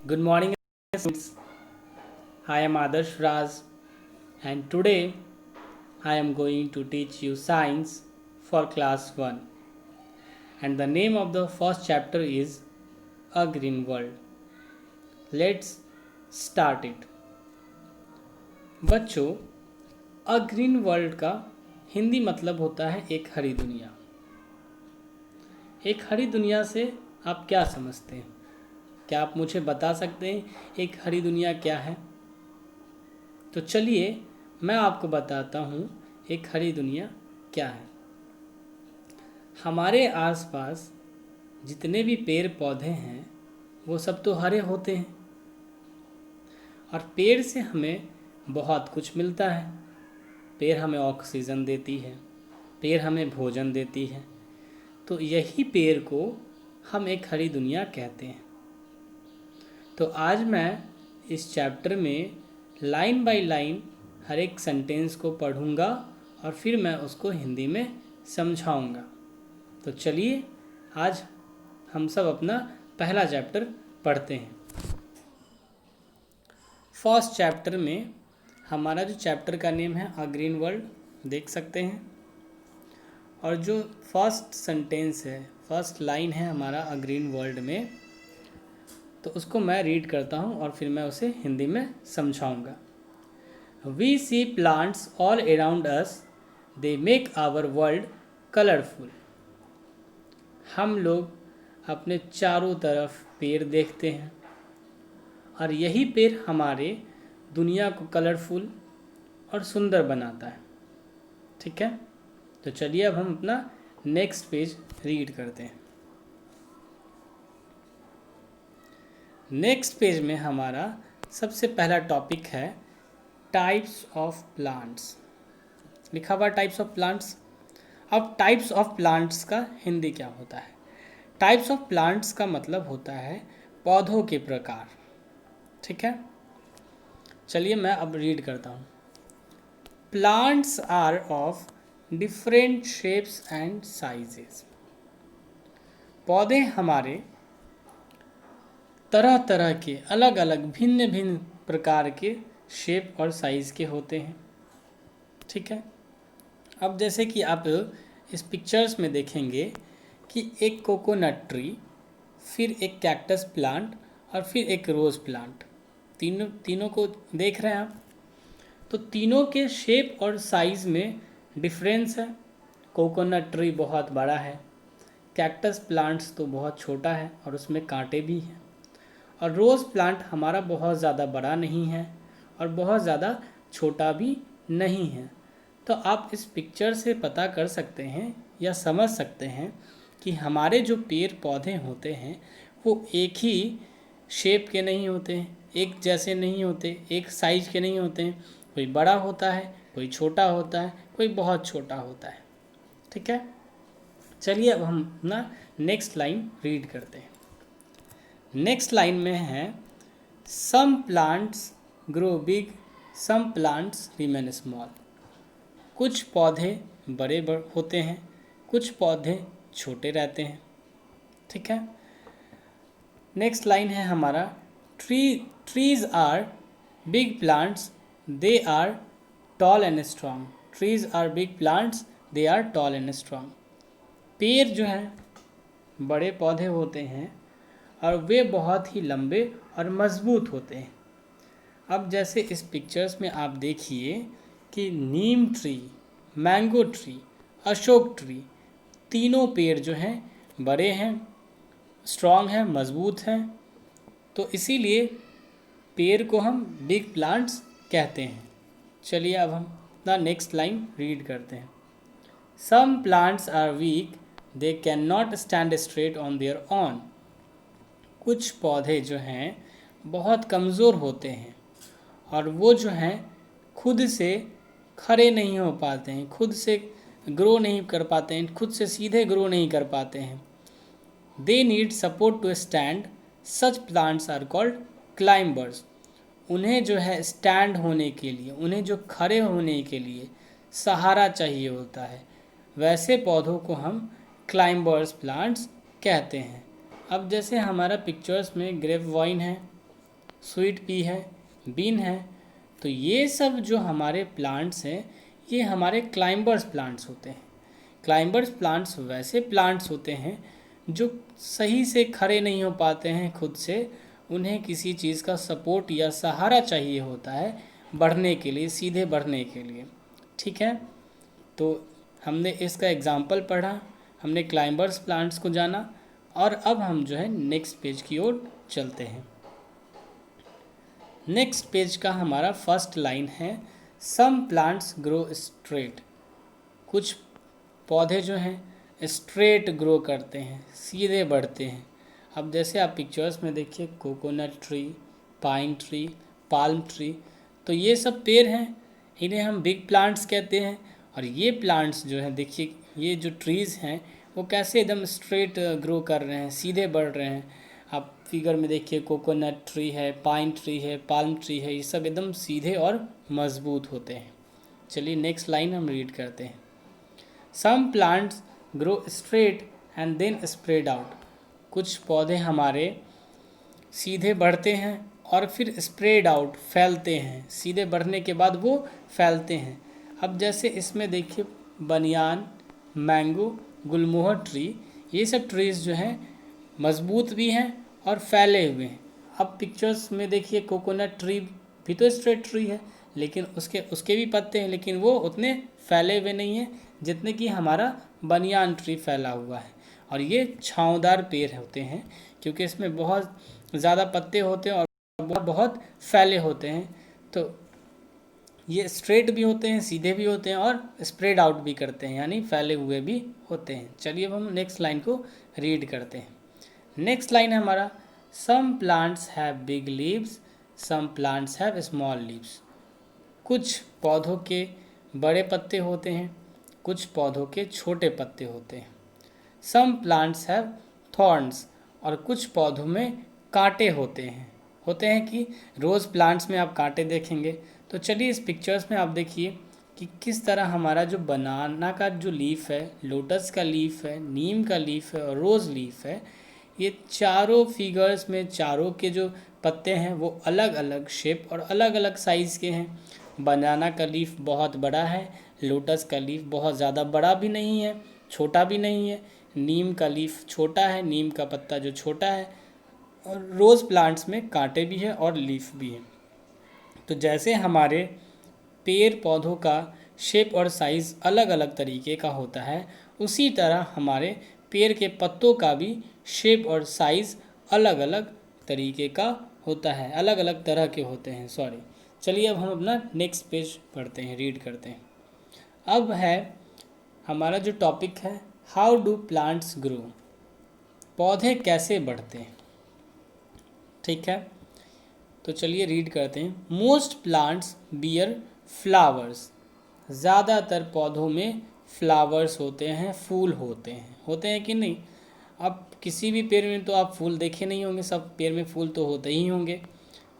Good morning, students. I am Adarsh Raj, and today I am going to teach you science for class 1. And the name of the first chapter is A Green World. Let's start it. बच्चों, अ green world का हिंदी मतलब होता है एक हरी दुनिया। एक हरी दुनिया से आप क्या समझते हैं? क्या आप मुझे बता सकते हैं एक हरी दुनिया क्या है? तो चलिए मैं आपको बताता हूँ एक हरी दुनिया क्या है। हमारे आसपास जितने भी पेड़ पौधे हैं वो सब तो हरे होते हैं और पेड़ से हमें बहुत कुछ मिलता है। पेड़ हमें ऑक्सीजन देती है, पेड़ हमें भोजन देती है। तो यही पेड़ को हम एक हरी दुनिया कहते हैं। तो आज मैं इस चैप्टर में लाइन बाय लाइन हर एक सेंटेंस को पढ़ूंगा और फिर मैं उसको हिंदी में समझाऊंगा। तो चलिए आज हम सब अपना पहला चैप्टर पढ़ते हैं। फर्स्ट चैप्टर में हमारा जो चैप्टर का नेम है अ ग्रीन वर्ल्ड, देख सकते हैं। और जो फर्स्ट सेंटेंस है, फर्स्ट लाइन है हमारा अ ग्रीन वर्ल्ड में, तो उसको मैं रीड करता हूँ और फिर मैं उसे हिंदी में समझाऊंगा। We see plants all around us. They make our world colorful. हम लोग अपने चारों तरफ पेड़ देखते हैं और यही पेड़ हमारे दुनिया को कलरफुल और सुंदर बनाता है। ठीक है, तो चलिए अब हम अपना नेक्स्ट पेज रीड करते हैं। नेक्स्ट पेज में हमारा सबसे पहला टॉपिक है टाइप्स ऑफ प्लांट्स। लिखा हुआ टाइप्स ऑफ प्लांट्स। अब टाइप्स ऑफ प्लांट्स का हिंदी क्या होता है? टाइप्स ऑफ प्लांट्स का मतलब होता है पौधों के प्रकार। ठीक है, चलिए मैं अब रीड करता हूँ। Plants are of different shapes and sizes. पौधे हमारे तरह तरह के अलग अलग भिन्न भिन्न प्रकार के शेप और साइज़ के होते हैं। ठीक है, अब जैसे कि आप इस पिक्चर्स में देखेंगे कि एक कोकोनट ट्री, फिर एक कैक्टस प्लांट और फिर एक रोज़ प्लांट, तीनों को देख रहे हैं आप। तो तीनों के शेप और साइज़ में डिफरेंस है। कोकोनट ट्री बहुत बड़ा है, कैक्टस प्लांट्स तो बहुत छोटा है और उसमें कांटे भी हैं, और रोज़ प्लांट हमारा बहुत ज़्यादा बड़ा नहीं है और बहुत ज़्यादा छोटा भी नहीं है। तो आप इस पिक्चर से पता कर सकते हैं या समझ सकते हैं कि हमारे जो पेड़ पौधे होते हैं वो एक ही शेप के नहीं होते हैं, एक जैसे नहीं होते, एक साइज के नहीं होते हैं। कोई बड़ा होता है, कोई छोटा होता है, कोई बहुत छोटा होता है। ठीक है, चलिए अब हम अपना नेक्स्ट लाइन रीड करते हैं। नेक्स्ट लाइन में है some plants grow big, some plants remain small. कुछ पौधे बड़े होते हैं, कुछ पौधे छोटे रहते हैं। ठीक है, नेक्स्ट लाइन है हमारा trees are big plants, they are tall and strong. Trees are big plants, they are tall and strong. पेड़ जो हैं बड़े पौधे होते हैं और वे बहुत ही लंबे और मजबूत होते हैं। अब जैसे इस पिक्चर्स में आप देखिए कि neem tree, mango tree, Ashok tree, तीनों पेड़ जो हैं बड़े हैं, स्ट्रॉन्ग हैं, मजबूत हैं। तो इसीलिए पेड़ को हम बिग प्लांट्स कहते हैं। चलिए अब हम अपना नेक्स्ट लाइन रीड करते हैं। Some plants are weak, they can not stand straight on their own. कुछ पौधे जो हैं बहुत कमज़ोर होते हैं और वो जो हैं खुद से खड़े नहीं हो पाते हैं, खुद से ग्रो नहीं कर पाते हैं, खुद से सीधे ग्रो नहीं कर पाते हैं। They need support to stand, such plants are called climbers. उन्हें जो है स्टैंड होने के लिए, उन्हें जो खड़े होने के लिए सहारा चाहिए होता है, वैसे पौधों को हम क्लाइंबर्स प्लांट्स कहते हैं। अब जैसे हमारा पिक्चर्स में ग्रेप वाइन है, स्वीट पी है, बीन है। तो ये सब जो हमारे प्लांट्स हैं ये हमारे क्लाइंबर्स प्लांट्स होते हैं। क्लाइंबर्स प्लांट्स वैसे प्लांट्स होते हैं जो सही से खड़े नहीं हो पाते हैं खुद से, उन्हें किसी चीज़ का सपोर्ट या सहारा चाहिए होता है बढ़ने के लिए, सीधे बढ़ने के लिए। ठीक है, तो हमने इसका एग्जाम्पल पढ़ा, हमने क्लाइंबर्स प्लांट्स को जाना, और अब हम जो है नेक्स्ट पेज की ओर चलते हैं। नेक्स्ट पेज का हमारा फर्स्ट लाइन है, सम प्लांट्स ग्रो स्ट्रेट। कुछ पौधे जो हैं स्ट्रेट ग्रो करते हैं, सीधे बढ़ते हैं। अब जैसे आप पिक्चर्स में देखिए, coconut tree, pine tree, palm tree, तो ये सब पेड़ हैं, इन्हें हम बिग प्लांट्स कहते हैं। और ये प्लांट्स जो हैं, देखिए ये जो ट्रीज़ हैं वो कैसे एकदम स्ट्रेट ग्रो कर रहे हैं, सीधे बढ़ रहे हैं। आप फिगर में देखिए, कोकोनट ट्री है, पाइन ट्री है, पाल्म ट्री है, ये सब एकदम सीधे और मजबूत होते हैं। चलिए नेक्स्ट लाइन हम रीड करते हैं। Some plants grow straight and then spread out. कुछ पौधे हमारे सीधे बढ़ते हैं और फिर स्प्रेड आउट, फैलते हैं। सीधे बढ़ने के बाद वो फैलते हैं। अब जैसे इसमें देखिए, बनियान, मैंगो, गुलमोहर ट्री, ये सब ट्रीज़ जो हैं मजबूत भी हैं और फैले हुए हैं। अब पिक्चर्स में देखिए, कोकोनट ट्री भी तो स्ट्रेट ट्री है, लेकिन उसके भी पत्ते हैं, लेकिन वो उतने फैले हुए नहीं हैं जितने कि हमारा बनियान ट्री फैला हुआ है। और ये छांवदार पेड़ होते हैं क्योंकि इसमें बहुत ज़्यादा पत्ते होते हैं और बहुत फैले होते हैं। तो ये स्ट्रेट भी होते हैं, सीधे भी होते हैं और स्प्रेड आउट भी करते हैं, यानी फैले हुए भी होते हैं। चलिए अब हम नेक्स्ट लाइन को रीड करते हैं। नेक्स्ट लाइन है हमारा, some plants have big leaves, some plants have small leaves. कुछ पौधों के बड़े पत्ते होते हैं, कुछ पौधों के छोटे पत्ते होते हैं। सम प्लांट्स हैव थॉर्न्स, और कुछ पौधों में कांटे होते हैं कि रोज़ प्लांट्स में आप कांटे देखेंगे। तो चलिए इस पिक्चर्स में आप देखिए कि किस तरह हमारा जो बनाना का जो लीफ है, लोटस का लीफ है, नीम का लीफ है और रोज़ लीफ है, ये चारों फिगर्स में चारों के जो पत्ते हैं वो अलग अलग शेप और अलग अलग साइज़ के हैं। बनाना का लीफ बहुत बड़ा है, लोटस का लीफ बहुत ज़्यादा बड़ा भी नहीं है, छोटा भी नहीं है, नीम का लीफ छोटा है, नीम का पत्ता जो छोटा है, और रोज़ प्लांट्स में कांटे भी है और लीफ भी है। तो जैसे हमारे पेड़ पौधों का शेप और साइज़ अलग अलग तरीके का होता है, उसी तरह हमारे पेड़ के पत्तों का भी शेप और साइज़ अलग अलग तरीके का होता है, अलग अलग तरह के होते हैं। चलिए अब हम अपना नेक्स्ट पेज पढ़ते हैं, रीड करते हैं। अब है हमारा जो टॉपिक है, हाउ डू प्लांट्स ग्रो। पौधे कैसे बढ़ते हैं। ठीक है, तो चलिए रीड करते हैं। Most plants beer flowers. ज़्यादातर पौधों में फ्लावर्स होते हैं, फूल होते हैं कि नहीं। अब किसी भी पेड़ में तो आप फूल देखे नहीं होंगे, सब पेड़ में फूल तो होते ही होंगे।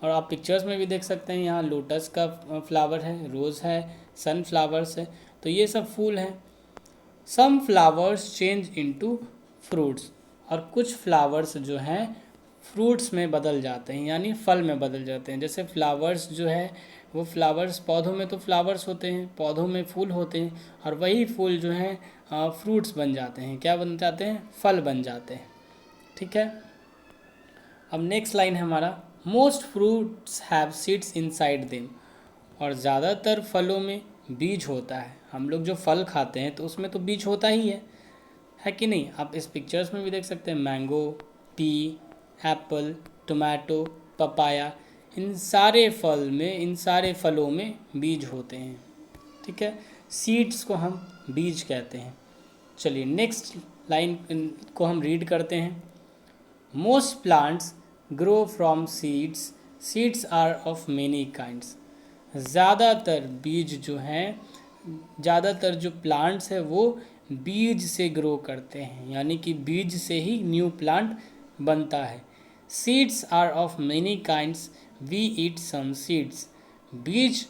और आप पिक्चर्स में भी देख सकते हैं, यहाँ लोटस का फ्लावर है, रोज़ है, सनफ्लावर्स है, तो ये सब फूल हैं। Some flowers change into fruits, और कुछ फ्लावर्स जो हैं फ्रूट्स में बदल जाते हैं, यानी फल में बदल जाते हैं। जैसे फ्लावर्स जो है वो फ्लावर्स, पौधों में तो फ्लावर्स होते हैं, पौधों में फूल होते हैं, और वही फूल जो हैं फ्रूट्स बन जाते हैं। क्या बन जाते हैं? फल बन जाते हैं। ठीक है, अब नेक्स्ट लाइन है हमारा, most fruits have seeds inside them. और ज़्यादातर फलों में बीज होता है। हम लोग जो फल खाते हैं तो उसमें तो बीज होता ही है कि नहीं। आप इस पिक्चर्स में भी देख सकते हैं, mango, pea, apple, tomato, papaya, इन सारे फलों में बीज होते हैं। ठीक है, सीड्स को हम बीज कहते हैं। चलिए नेक्स्ट लाइन को हम रीड करते हैं। Most plants grow from seeds, seeds are of many kinds. ज़्यादातर बीज जो हैं, ज़्यादातर जो प्लांट्स हैं वो बीज से ग्रो करते हैं, यानी कि बीज से ही न्यू प्लांट बनता है। Seeds are of many kinds, we eat some seeds. बीज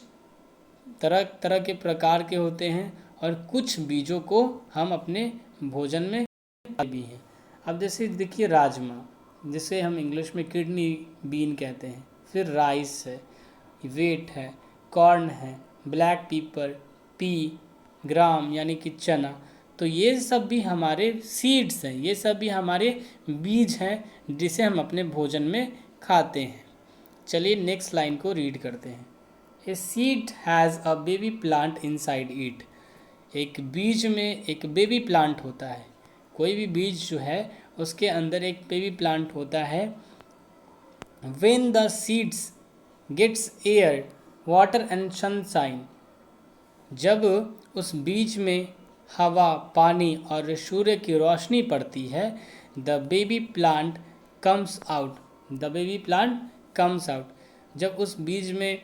तरह तरह के प्रकार के होते हैं और कुछ बीजों को हम अपने भोजन में भी हैं। अब जैसे देखिए राजमा, जिसे हम इंग्लिश में किडनी बीन कहते हैं, फिर राइस है, वेट है, कॉर्न है, ब्लैक पीपर, पी, ग्राम यानी कि चना। तो ये सब भी हमारे सीड्स हैं, ये सब भी हमारे बीज हैं जिसे हम अपने भोजन में खाते हैं। चलिए नेक्स्ट लाइन को रीड करते हैं। A seed has a baby plant inside it. एक बीज में एक बेबी प्लांट होता है। कोई भी बीज जो है उसके अंदर एक बेबी प्लांट होता है। When the seeds gets air, water and sunshine, जब उस बीज में हवा, पानी और सूर्य की रोशनी पड़ती है, the baby plant comes out. The baby plant comes out. जब उस बीज में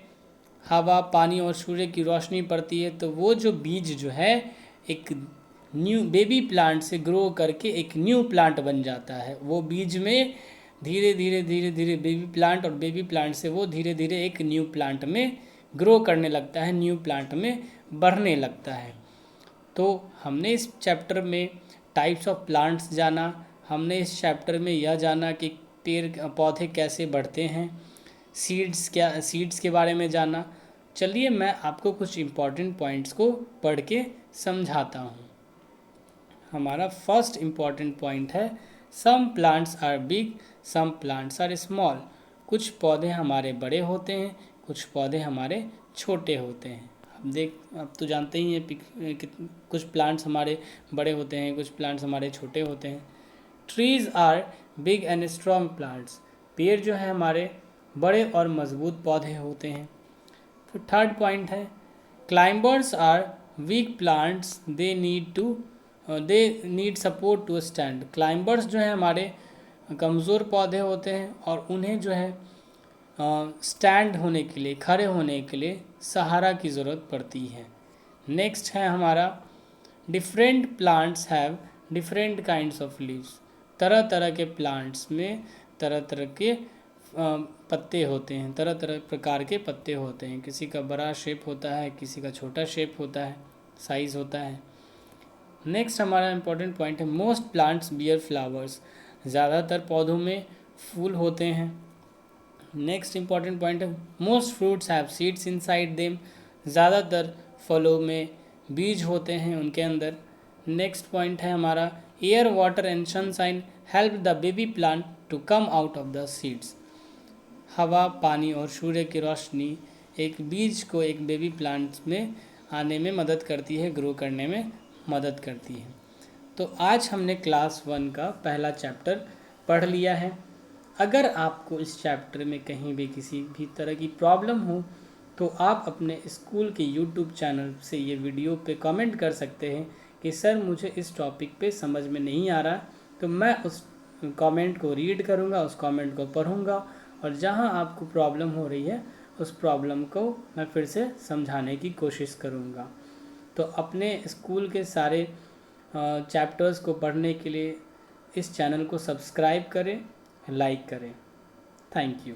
हवा, पानी और सूर्य की रोशनी पड़ती है तो वो जो बीज जो है एक न्यू बेबी प्लांट से ग्रो करके एक न्यू प्लांट बन जाता है। वो बीज में धीरे धीरे बेबी प्लांट, और बेबी प्लांट से वो धीरे धीरे एक न्यू प्लांट में ग्रो करने लगता है, न्यू प्लांट में बढ़ने लगता है। तो हमने इस चैप्टर में टाइप्स ऑफ प्लांट्स जाना, हमने इस चैप्टर में यह जाना कि पेड़ पौधे कैसे बढ़ते हैं, सीड्स के बारे में जाना। चलिए मैं आपको कुछ इम्पॉर्टेंट पॉइंट्स को पढ़ के समझाता हूँ। हमारा फर्स्ट इम्पॉर्टेंट पॉइंट है some plants are big, some plants are small. कुछ पौधे हमारे बड़े होते हैं, कुछ पौधे हमारे छोटे होते हैं। अब तो जानते ही हैं कि कुछ प्लांट्स हमारे बड़े होते हैं, कुछ प्लांट्स हमारे छोटे होते हैं। Trees are big and strong plants. पेड़ जो है हमारे बड़े और मजबूत पौधे होते हैं। फिर थर्ड पॉइंट है climbers are weak plants, they need support to stand. Climbers जो है हमारे कमज़ोर पौधे होते हैं और उन्हें जो है स्टैंड होने के लिए, खड़े होने के लिए सहारा की ज़रूरत पड़ती है। नेक्स्ट है हमारा different plants have different kinds of leaves. तरह तरह के प्लांट्स में तरह तरह के पत्ते होते हैं, तरह तरह प्रकार के पत्ते होते हैं। किसी का बड़ा शेप होता है, किसी का छोटा शेप होता है, साइज़ होता है। नेक्स्ट हमारा इम्पोर्टेंट पॉइंट है मोस्ट प्लांट्स बियर फ्लावर्स। ज़्यादातर पौधों में फूल होते हैं। नेक्स्ट इम्पॉर्टेंट पॉइंट है most fruits have seeds inside them. ज़्यादातर फलों में बीज होते हैं उनके अंदर। नेक्स्ट पॉइंट है हमारा air, water and sunshine help the baby plant to come out of the seeds. हवा, पानी और सूर्य की रोशनी एक बीज को एक बेबी प्लांट में आने में मदद करती है, ग्रो करने में मदद करती है। तो आज हमने क्लास 1 का पहला चैप्टर पढ़ लिया है। अगर आपको इस चैप्टर में कहीं भी किसी भी तरह की प्रॉब्लम हो तो आप अपने स्कूल के यूट्यूब चैनल से ये वीडियो पे कमेंट कर सकते हैं कि सर मुझे इस टॉपिक पे समझ में नहीं आ रहा। तो मैं उस कमेंट को रीड करूँगा, उस कमेंट को पढ़ूँगा और जहाँ आपको प्रॉब्लम हो रही है उस प्रॉब्लम को मैं फिर से समझाने की कोशिश करूँगा। तो अपने स्कूल के सारे चैप्टर्स को पढ़ने के लिए इस चैनल को सब्सक्राइब करें, लाइक करें। Thank you.